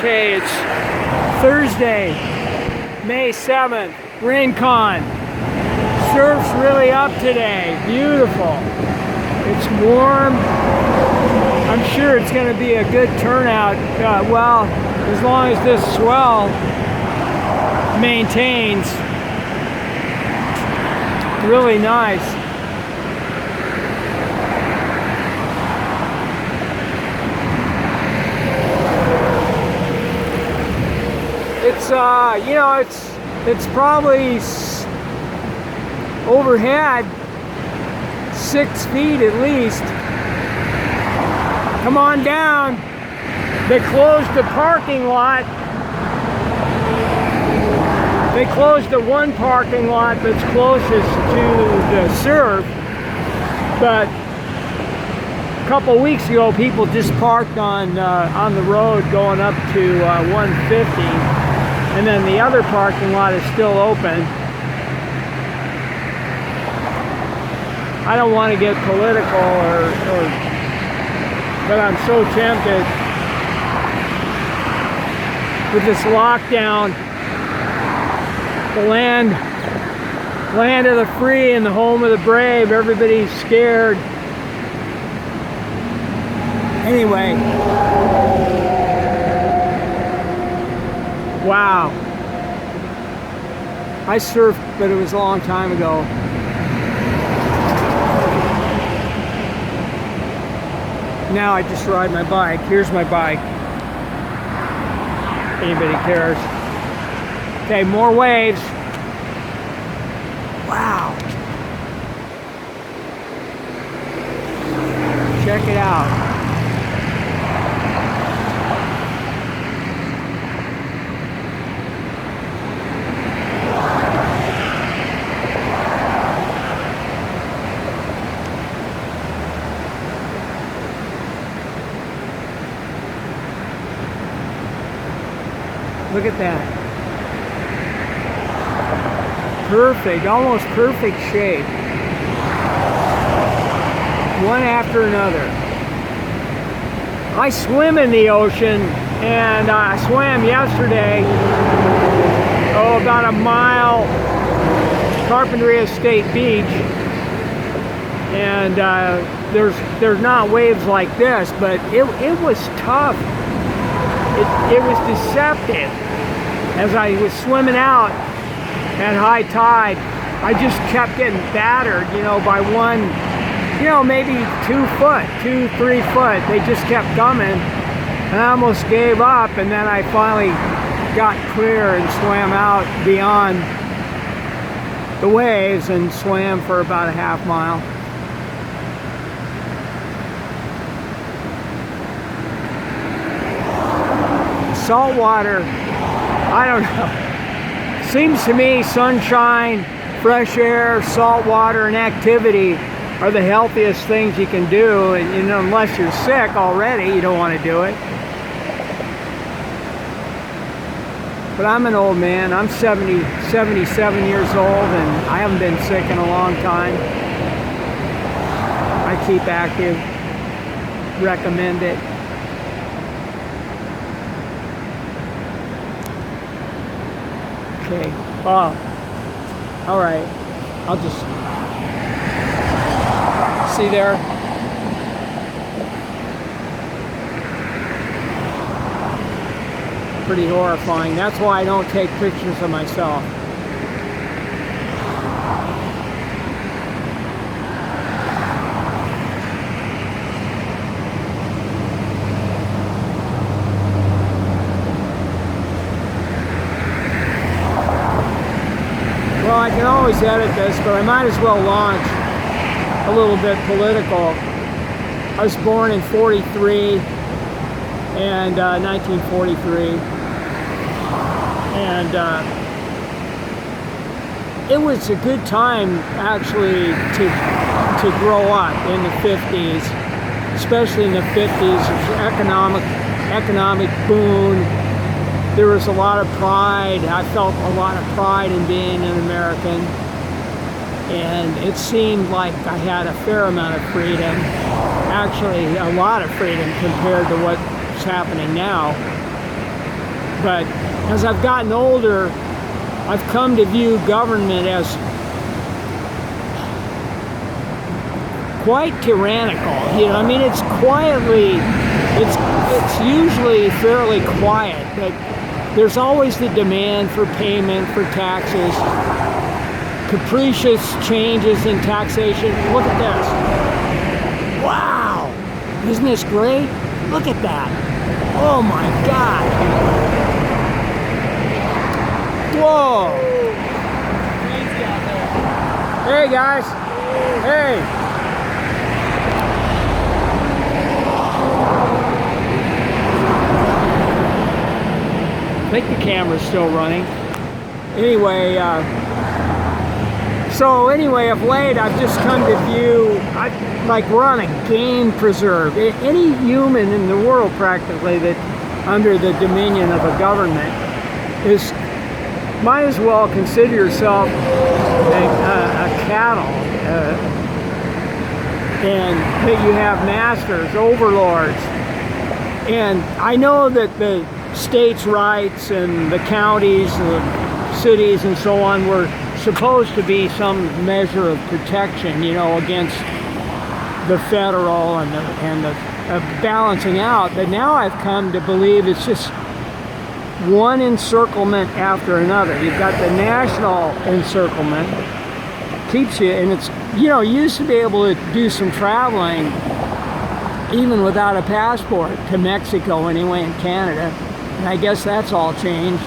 Okay, it's Thursday, May 7th, Rincon. Surf's really up today, beautiful. It's warm. I'm sure it's going to be a good turnout, well, as long as this swell maintains. Really nice. It's you know, it's probably overhead 6 feet at least. Come on down. They closed the parking lot. They closed the one parking lot that's closest to the surf, but a couple weeks ago people just parked on the road going up to 150, and then the other parking lot is still open. I don't want to get political but I'm so tempted with this lockdown. The land of the free and the home of the brave. Everybody's scared. Anyway. Wow. I surfed, but it was a long time ago. Now I just ride my bike. Here's my bike. Anybody cares. Okay, more waves. Wow. Check it out. Look at that. Perfect, almost perfect shape. One after another. I swim in the ocean, and I swam yesterday, about a mile, Carpinteria State Beach, and there's not waves like this, but it was tough. It was deceptive. As I was swimming out at high tide, I just kept getting battered, by one, maybe 2 foot, 2-3 foot. They just kept coming, and I almost gave up, and then I finally got clear and swam out beyond the waves and swam for about a half mile. Salt water, I don't know. Seems to me sunshine, fresh air, salt water, and activity are the healthiest things you can do. And unless you're sick already, you don't want to do it. But I'm an old man. I'm 77 years old, and I haven't been sick in a long time. I keep active. Recommend it. Okay. Oh. All right. I'll just see there. Pretty horrifying. That's why I don't take pictures of myself. Well, I can always edit this, but I might as well launch a little bit political. I was born in 43 and 1943, and it was a good time actually to grow up in the 50s, especially in the 50s. It was economic boom. There was a lot of pride. I felt a lot of pride in being an American, and it seemed like I had a fair amount of freedom, actually a lot of freedom compared to what's happening now. But as I've gotten older, I've come to view government as quite tyrannical. You know, I mean, it's quietly, it's usually fairly quiet, but there's always the demand for payment for taxes, capricious changes in taxation. Look at this. Wow, isn't this great? Look at that. Oh my God. Whoa. Hey guys. Hey. I think the camera's still running. Anyway, of late I've just come to view, like we're on a game preserve. Any human in the world practically that under the dominion of a government might as well consider yourself a cattle, and that you have masters, overlords. And I know that the states' rights and the counties, the cities and so on were supposed to be some measure of protection, you know, against the federal and the balancing out. But now I've come to believe it's just one encirclement after another. You've got the national encirclement, keeps you, and it's, you know, you used to be able to do some traveling even without a passport to Mexico anyway, and Canada. And I guess that's all changed.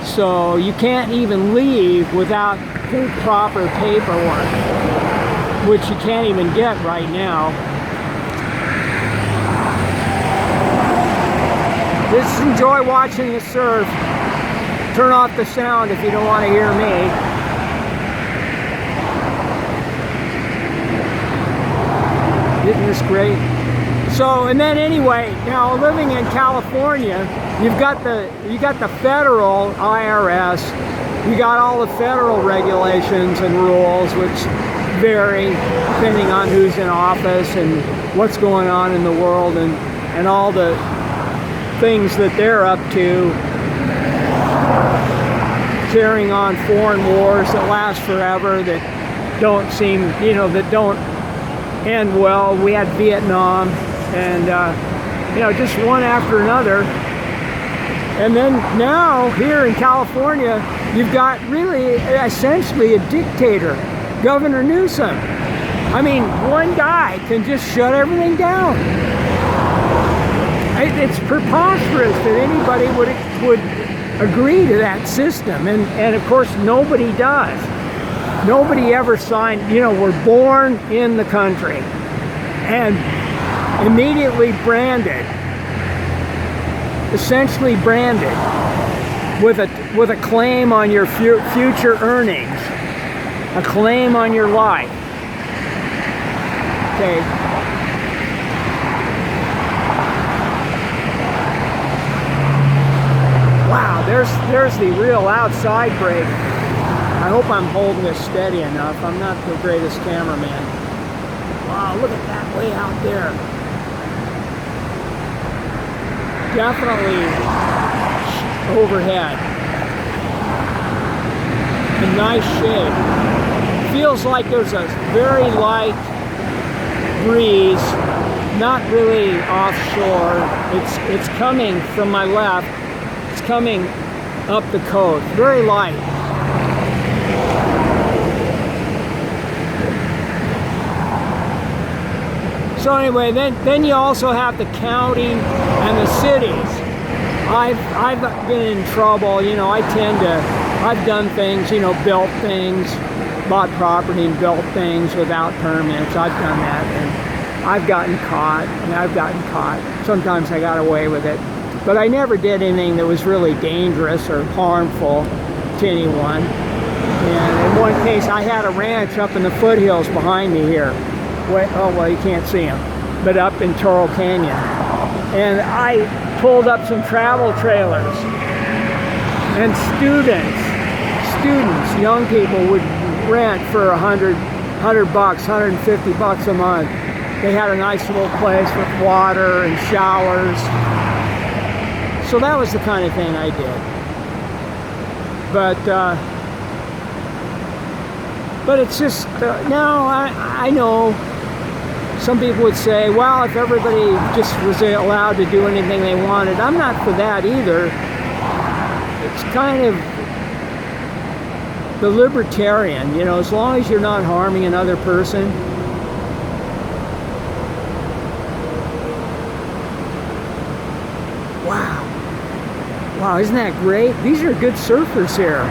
So you can't even leave without the proper paperwork, which you can't even get right now. Just enjoy watching the surf. Turn off the sound if you don't want to hear me. Isn't this great? So, and then anyway, now living in California, you got the federal IRS, you got all the federal regulations and rules, which vary depending on who's in office and what's going on in the world, and all the things that they're up to, carrying on foreign wars that last forever, that don't seem, you know, that don't end well. We had Vietnam, and you know, just one after another. And then now here in California, you've got really essentially a dictator, Governor Newsom. I mean, one guy can just shut everything down. It's preposterous that anybody would agree to that system, and of course nobody does. Nobody ever signed, you know, we're born in the country and immediately branded, essentially branded with a claim on your future earnings, a claim on your life. Okay. Wow, there's the real outside break. I hope I'm holding this steady enough. I'm not the greatest cameraman. Wow, look at that way out there. Definitely overhead. A nice shade. Feels like there's a very light breeze, not really offshore. It's coming from my left. It's coming up the coast, very light. So anyway, then you also have the county and the cities. I've been in trouble, you know. I've done things, you know, built things, bought property and built things without permits. I've done that, and I've gotten caught, Sometimes I got away with it. But I never did anything that was really dangerous or harmful to anyone. And in one case, I had a ranch up in the foothills behind me here. Oh, well, you can't see them, but up in Toro Canyon. And I pulled up some travel trailers, and students, young people would rent for $100, $150 a month. They had a nice little place with water and showers. So that was the kind of thing I did. But it's just, no, I know some people would say, well, if everybody just was allowed to do anything they wanted, I'm not for that either. It's kind of the libertarian, you know, as long as you're not harming another person. Wow. Wow, isn't that great? These are good surfers here.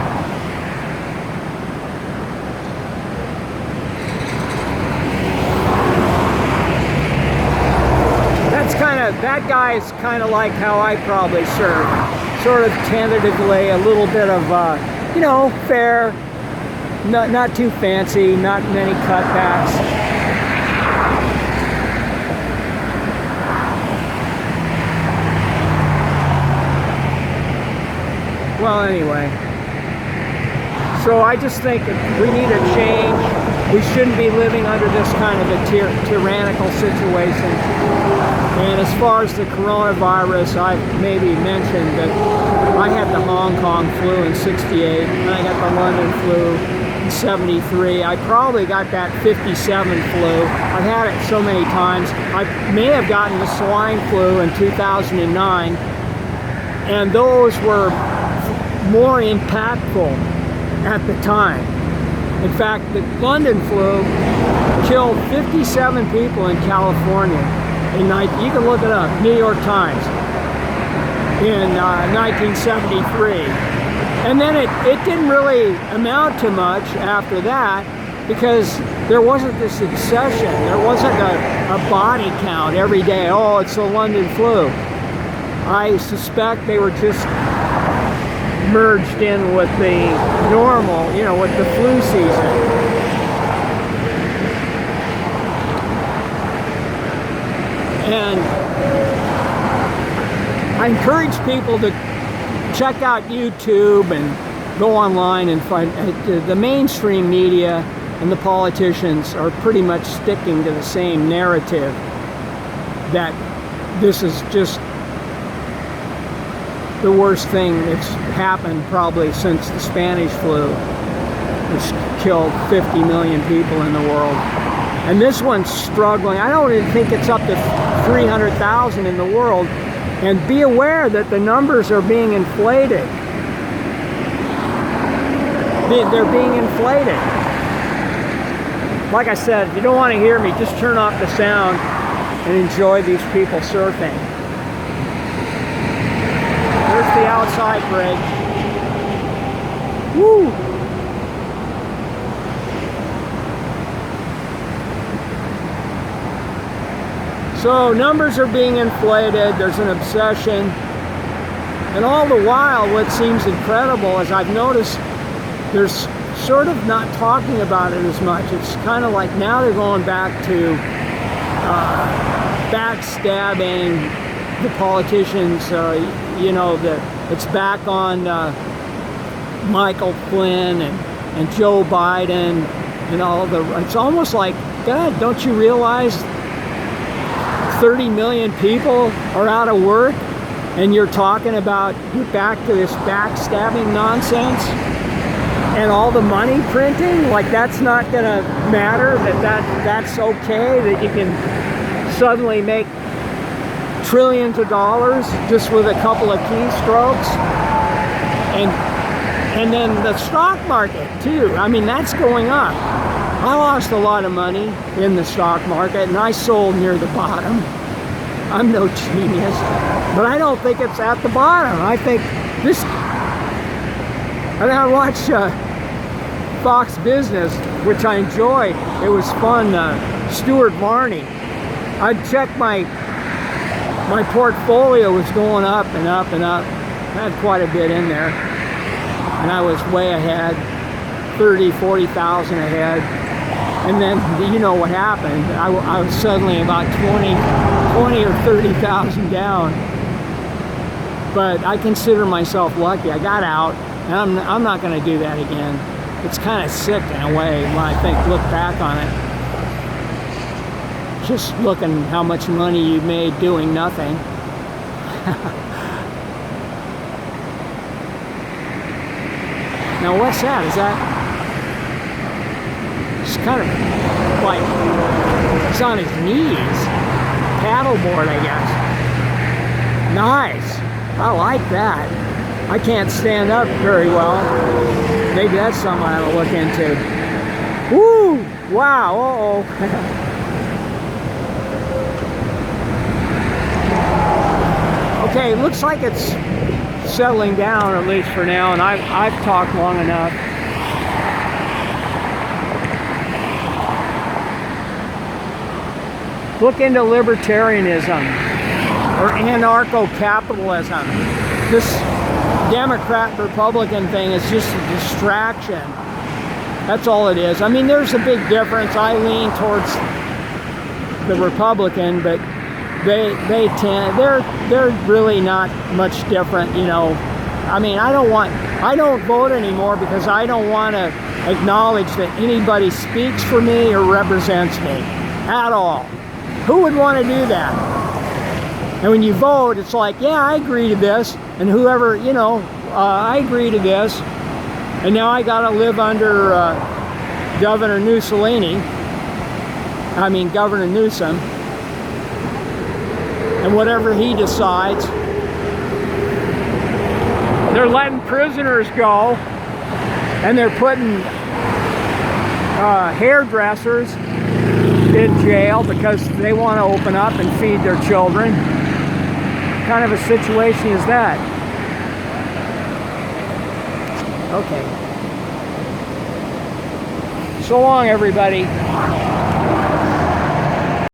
That guy is kind of like how I probably surf. Sort of tentatively, a little bit of, you know, fair, not too fancy, not many cutbacks. Well, anyway. So I just think we need a change. We shouldn't be living under this kind of a tyrannical situation. And as far as the coronavirus, I maybe mentioned that I had the Hong Kong flu in '68, and I got the London flu in '73. I probably got that '57 flu. I've had it so many times. I may have gotten the swine flu in 2009, and those were more impactful at the time. In fact, the London flu killed 57 people in California. You can look it up, New York Times, in 1973. And then it didn't really amount to much after that, because there wasn't this obsession. There wasn't a body count every day. Oh, it's the London flu. I suspect they were just merged in with the normal, you know, with the flu season. And I encourage people to check out YouTube and go online and find the mainstream media, and the politicians are pretty much sticking to the same narrative, that this is just the worst thing that's happened probably since the Spanish flu, which killed 50 million people in the world. And this one's struggling. I don't even think it's up to 300,000 in the world. And be aware that the numbers are being inflated. They're being inflated. Like I said, if you don't want to hear me, just turn off the sound and enjoy these people surfing. There's the outside bridge. Woo! So numbers are being inflated, there's an obsession, and all the while what seems incredible is I've noticed there's sort of not talking about it as much. It's kind of like now they're going back to backstabbing the politicians, you know, it's back on Michael Flynn and Joe Biden and all it's almost like, God, don't you realize 30 million people are out of work, and you're talking about you're back to this backstabbing nonsense and all the money printing? Like, that's not gonna matter, that's okay, that you can suddenly make trillions of dollars just with a couple of keystrokes? And then the stock market too, I mean, that's going up. I lost a lot of money in the stock market, and I sold near the bottom. I'm no genius, but I don't think it's at the bottom. I think this, and I watched Fox Business, which I enjoyed. It was fun. Stuart Varney. I checked my portfolio was going up and up and up. I had quite a bit in there, and I was way ahead, 30, 40,000 ahead. And then, you know what happened. I was suddenly about 20 or 30,000 down. But I consider myself lucky. I got out, and I'm not going to do that again. It's kind of sick in a way when I look back on it. Just looking how much money you made doing nothing. Now what's that? Is that... It's kind of like... He's on his knees. Paddleboard, I guess. Nice. I like that. I can't stand up very well. Maybe that's something I will look into. Woo! Wow. Uh-oh. Okay, looks like it's settling down, at least for now, and I've talked long enough. Look into libertarianism or anarcho-capitalism. This Democrat-Republican thing is just a distraction. That's all it is. I mean, there's a big difference. I lean towards the Republican, but they're really not much different, you know. I mean, I don't vote anymore because I don't want to acknowledge that anybody speaks for me or represents me at all. Who would want to do that? And when you vote, it's like, yeah, I agree to this, and whoever, you know, I agree to this, and now I got to live under Governor Newsom. And whatever he decides. They're letting prisoners go, and they're putting hairdressers in jail because they want to open up and feed their children. What kind of a situation is that? Okay. So long, everybody.